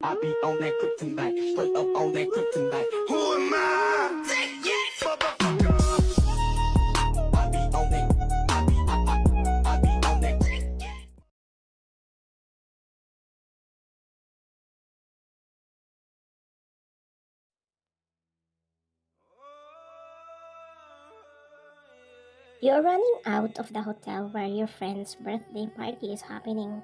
I be on that kryptonite, straight up on that kryptonite. Who am I? Motherfucker. I be on that. I be on that. You're running out of the hotel where your friend's birthday party is happening.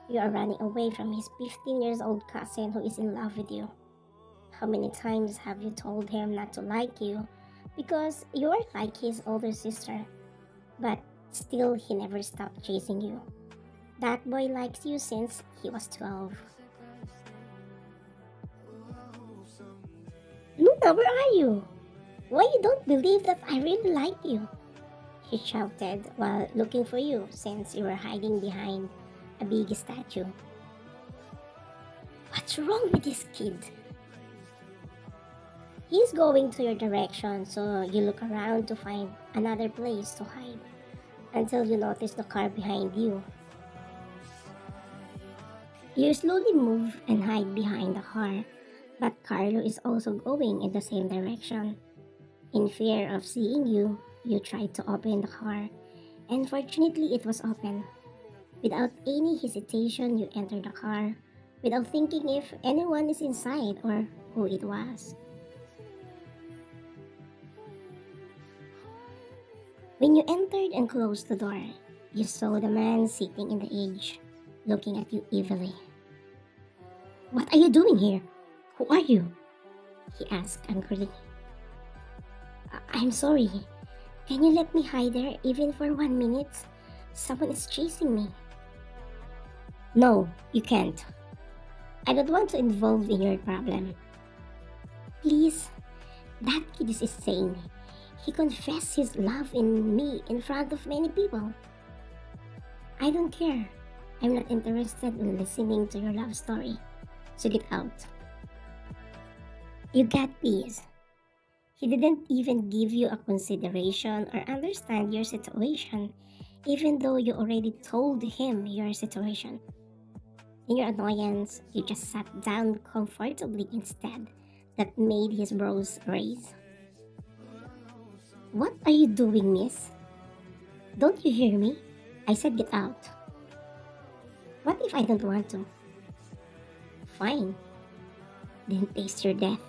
You are running away from his 15 years old cousin who is in love with you. How many times have you told him not to like you because you are like his older sister? But still, he never stopped chasing you. That boy likes you since he was 12. Luna, where are you? Why you don't believe that I really like you? He shouted while looking for you since you were hiding behind a big statue. What's wrong with this kid? He's going to your direction, so you look around to find another place to hide until you notice the car behind you. You slowly move and hide behind the car, but Carlo is also going in the same direction. In fear of seeing you, you tried to open the car, and fortunately it was open. Without any hesitation, you entered the car, without thinking if anyone is inside or who it was. When you entered and closed the door, you saw the man sitting in the edge, looking at you evilly. What are you doing here? Who are you? He asked angrily. I'm sorry. Can you let me hide there even for 1 minute? Someone is chasing me. No, you can't. I don't want to involve in your problem. Please, that kid is insane. He confessed his love in me in front of many people. I don't care. I'm not interested in listening to your love story. So get out. You got this. He didn't even give you a consideration or understand your situation, even though you already told him your situation. In your annoyance, you just sat down comfortably instead. That made his brows raise. What are you doing, miss? Don't you hear me? I said get out. What if I don't want to? Fine. Then taste your death.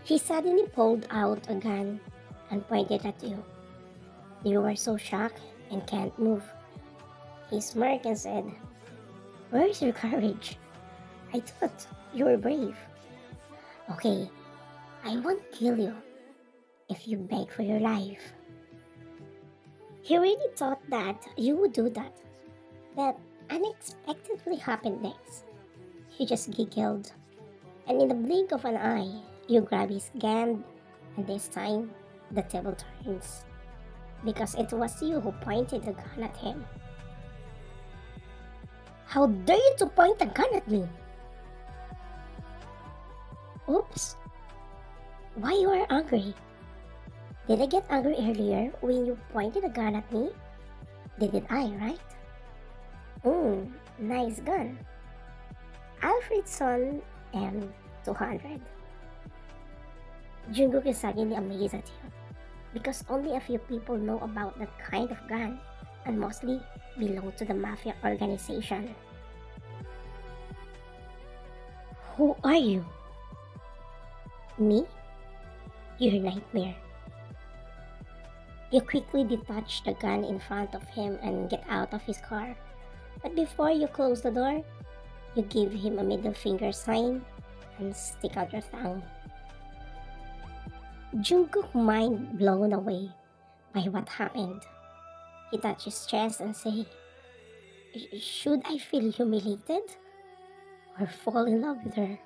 He suddenly pulled out a gun and pointed at you. You were so shocked and can't move. He smirked and said, Where's your courage? I thought you were brave. Okay, I won't kill you if you beg for your life. He really thought that you would do that. But unexpectedly happened next. He just giggled, and in the blink of an eye, you grab his gun, and this time, the table turns. Because it was you who pointed the gun at him. How dare you to point a gun at me? Oops. Why you are angry? Did I get angry earlier when you pointed a gun at me? Didn't I, right? Nice gun. Alfredson M200. Jungkook is suddenly amazed at you because only a few people know about that kind of gun and mostly belong to the Mafia organization. Who are you? Me? Your nightmare. You quickly detach the gun in front of him and get out of his car. But before you close the door, you give him a middle finger sign and stick out your tongue. Jungkook mind blown away by what happened. He touched his chest and say, Should I feel humiliated or fall in love with her?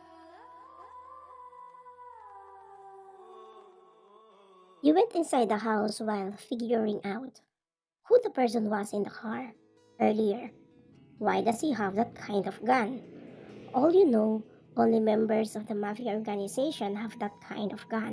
You went inside the house while figuring out who the person was in the car earlier. Why does he have that kind of gun? All you know, only members of the Mafia organization have that kind of gun.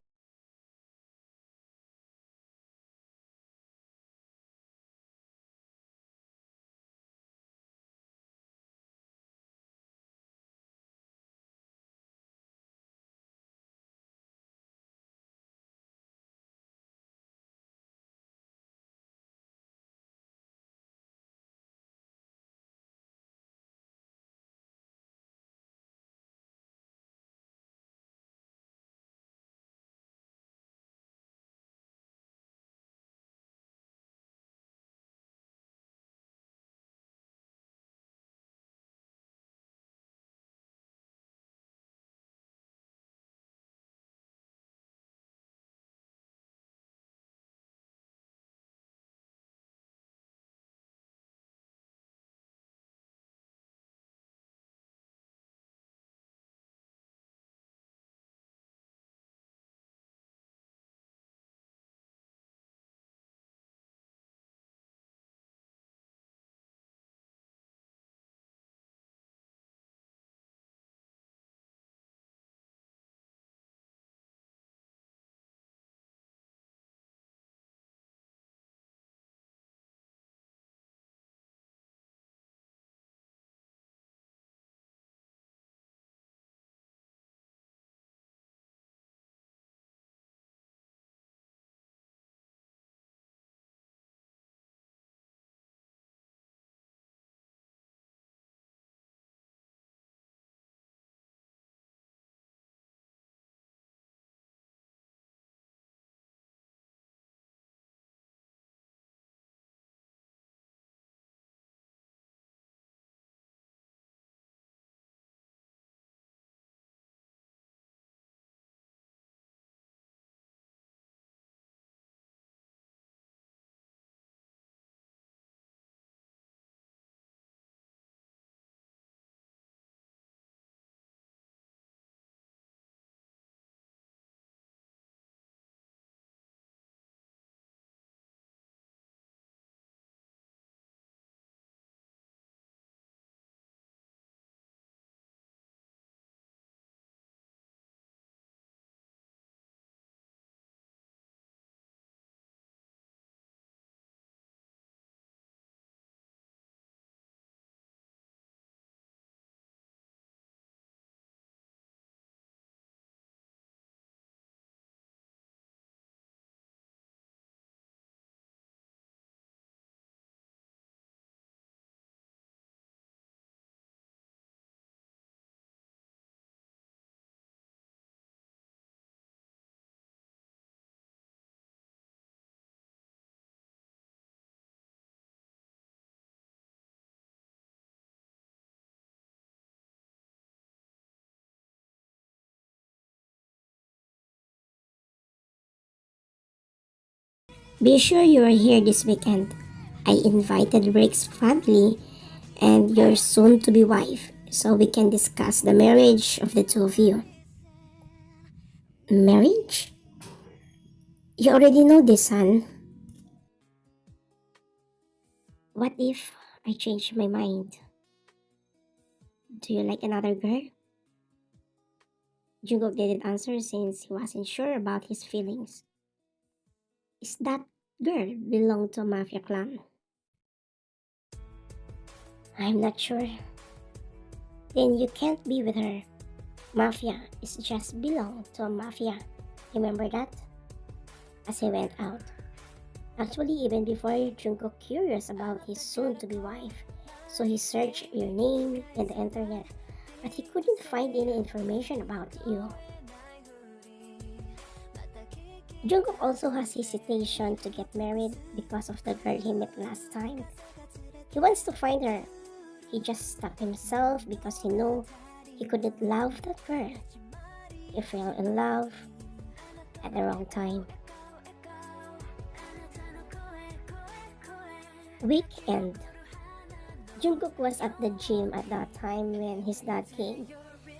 Be sure you are here this weekend. I invited Rick's family and your soon to be wife so we can discuss the marriage of the two of you. Marriage? You already know this, son. What if I change my mind? Do you like another girl? Jungkook didn't answer since he wasn't sure about his feelings. Is that girl belong to a Mafia clan? I'm not sure. Then you can't be with her. Mafia is just belong to a Mafia. Remember that? As he went out. Actually, even before Jungkook curious about his soon-to-be wife, so he searched your name in the internet, but he couldn't find any information about you. Jungkook also has hesitation to get married because of the girl he met last time. He wants to find her. He just stopped himself because he knew he couldn't love that girl. He fell in love at the wrong time. Weekend. Jungkook was at the gym at that time when his dad came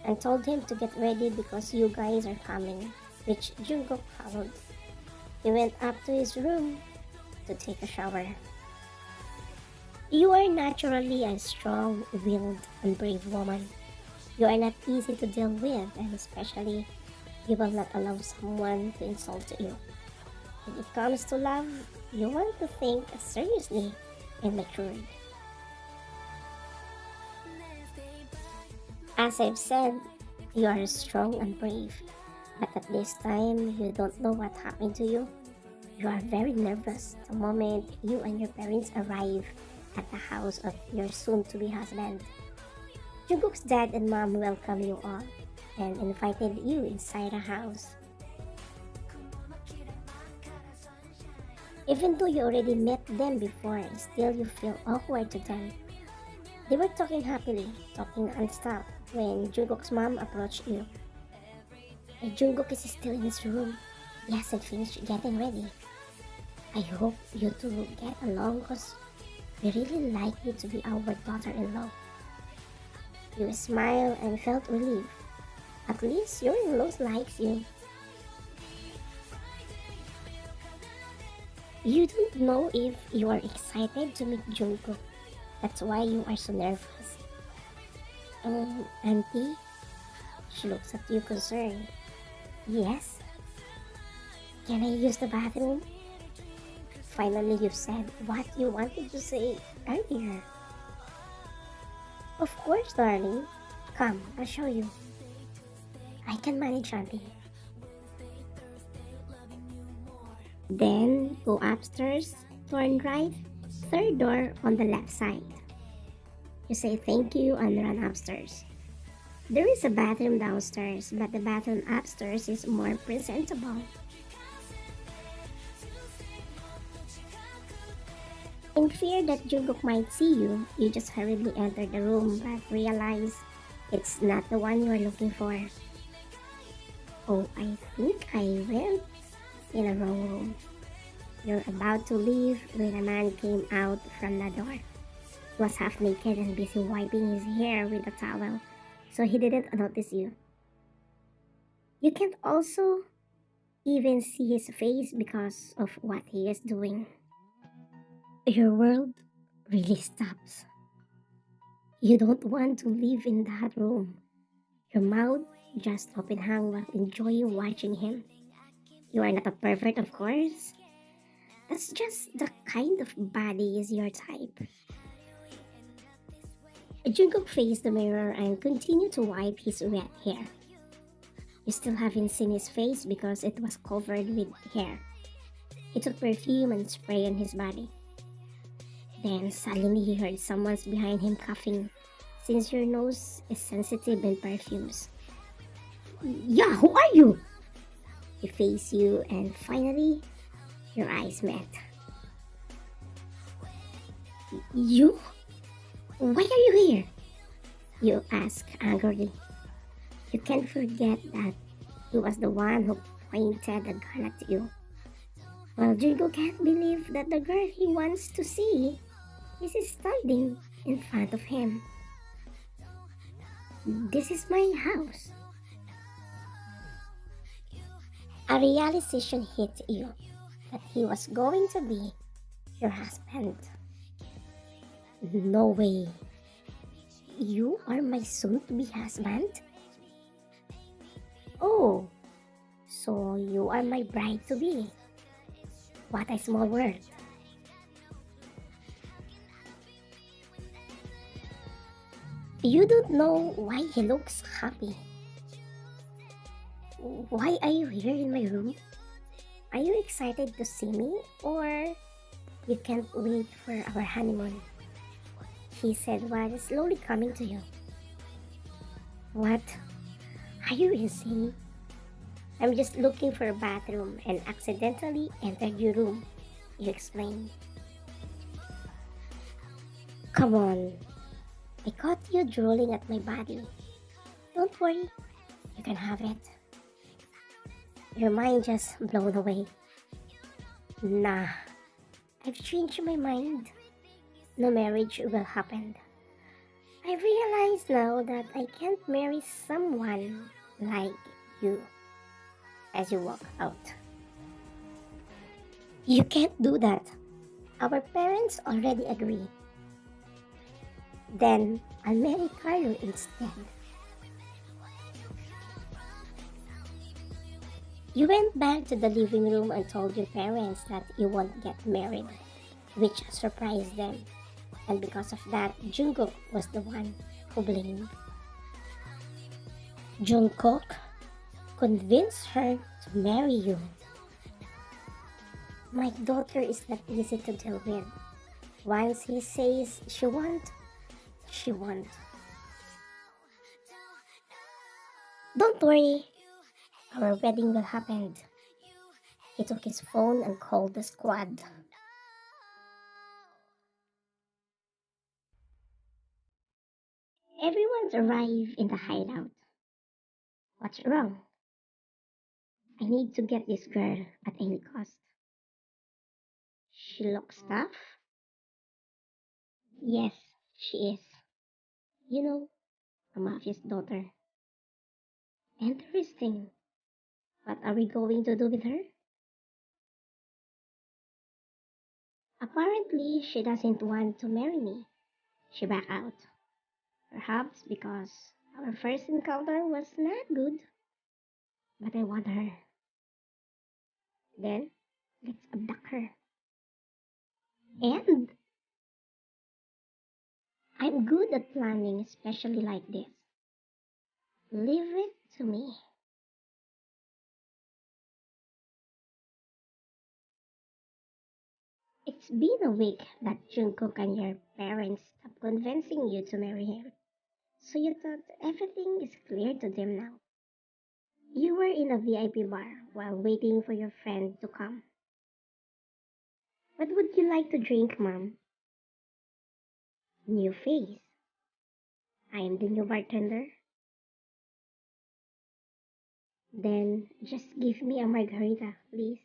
and told him to get ready because you guys are coming, which Jungkook followed. He went up to his room to take a shower. You are naturally a strong-willed and brave woman. You are not easy to deal with, and especially you will not allow someone to insult you. When it comes to love, you want to think seriously and matured. As I've said, you are strong and brave, but at this time, you don't know what happened to you. You are very nervous the moment you and your parents arrive at the house of your soon-to-be husband. Jungkook's dad and mom welcome you all and invited you inside the house. Even though you already met them before, still you feel awkward to them. They were talking happily, talking non-stop when Jungkook's mom approached you. Jungkook is still in his room. He hasn't finished getting ready. I hope you two get along because we really like you to be our daughter-in-law. You smiled and felt relieved. At least your in-laws likes you. You don't know if you are excited to meet Jungkook. That's why you are so nervous. Auntie? She looks at you concerned. Yes? Can I use the bathroom? Finally, you said what you wanted to say earlier. Of course, darling. Come, I'll show you. I can manage, Auntie. Then go upstairs, turn right, third door on the left side. You say thank you and run upstairs. There is a bathroom downstairs, but the bathroom upstairs is more presentable. In fear that Jungkook might see you, you just hurriedly enter the room but realize it's not the one you are looking for. Oh, I think I went in the wrong room. You're about to leave when a man came out from the door. He was half naked and busy wiping his hair with a towel, so he didn't notice you. You can't also even see his face because of what he is doing. Your world really stops. You don't want to live in that room. Your mouth just open hung while enjoying watching him. You are not a pervert, of course. That's just the kind of body is your type. Jungkook faced the mirror and continued to wipe his wet hair. You still haven't seen his face because it was covered with hair. He took perfume and spray on his body. Then suddenly he heard someone's behind him coughing, since your nose is sensitive in perfumes. Yeah, who are you? He faced you and finally, your eyes met. You? Why are you here? You ask angrily. You can't forget that he was the one who pointed the gun at you. Well, Jingo can't believe that the girl he wants to see is standing in front of him. This is my house. A realization hit you that he was going to be your husband. No way. You are my soon to be husband? Oh, so you are my bride to be. What a small world. You don't know why he looks happy. Why are you here in my room? Are you excited to see me or you can't wait for our honeymoon? He said while slowly coming to you. What? Are you insane? I'm just looking for a bathroom and accidentally entered your room, you explained. Come on. I caught you drooling at my body. Don't worry, you can have it. Your mind just blown away. Nah, I've changed my mind. No marriage will happen. I realize now that I can't marry someone like you. As you walk out. You can't do that. Our parents already agree. Then I'll marry Carlo instead. You went back to the living room and told your parents that you won't get married, which surprised them. And because of that, Jungkook was the one who blamed. Jungkook convinced her to marry you. My daughter is not easy to deal with. Once he says she won't, she won't. Don't worry, our wedding will happen. He took his phone and called the squad. Everyone's arrived in the hideout. What's wrong? I need to get this girl at any cost. She looks tough? Yes, she is. You know, a mafia's daughter. Interesting. What are we going to do with her? Apparently, she doesn't want to marry me. She backed out. Perhaps because our first encounter was not good. But I want her. Then, let's abduct her. And I'm good at planning, especially like this. Leave it to me. It's been a week that Jungkook and your parents stopped convincing you to marry him. So you thought everything is clear to them now. You were in a VIP bar while waiting for your friend to come. What would you like to drink, Mom? New face. I am the new bartender. Then just give me a margarita, please.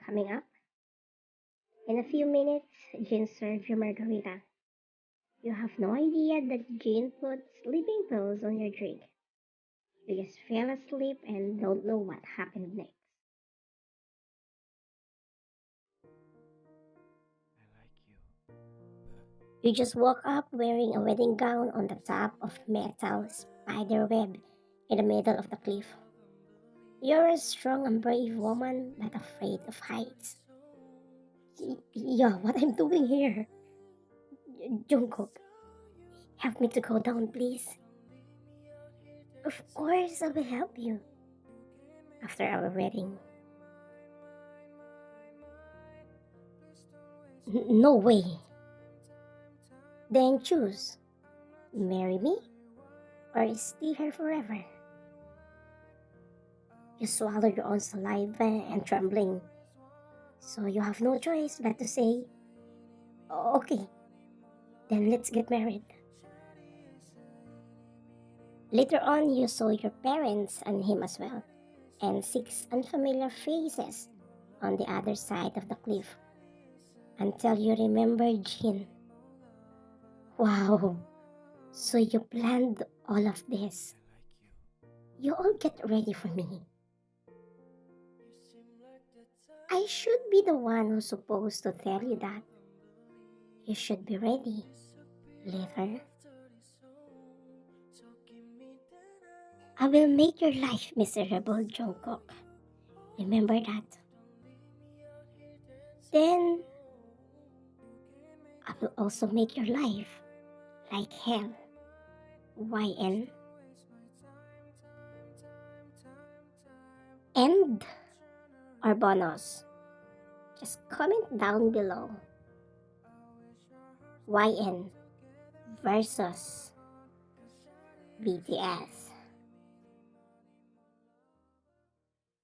Coming up. In a few minutes, Jin served your margarita. You have no idea that Jin put sleeping pills on your drink. You just fell asleep and don't know what happened next. You just woke up wearing a wedding gown on the top of metal spider web in the middle of the cliff. You're a strong and brave woman, not afraid of heights. Yeah, what I'm doing here? Jungkook, help me to go down, please. Of course, I will help you. After our wedding. No way. Then choose. Marry me or stay here forever. You swallow your own saliva and trembling. So you have no choice but to say, okay, then let's get married. Later on, you saw your parents and him as well, and six unfamiliar faces. on the other side of the cliff until you remember Jin. Wow, so you planned all of this. You all get ready for me. I should be the one who's supposed to tell you that. You should be ready later. I will make your life miserable, Jungkook. Remember that. Then, I will also make your life like hell. YN. End or bonus? Just comment down below. YN versus BTS.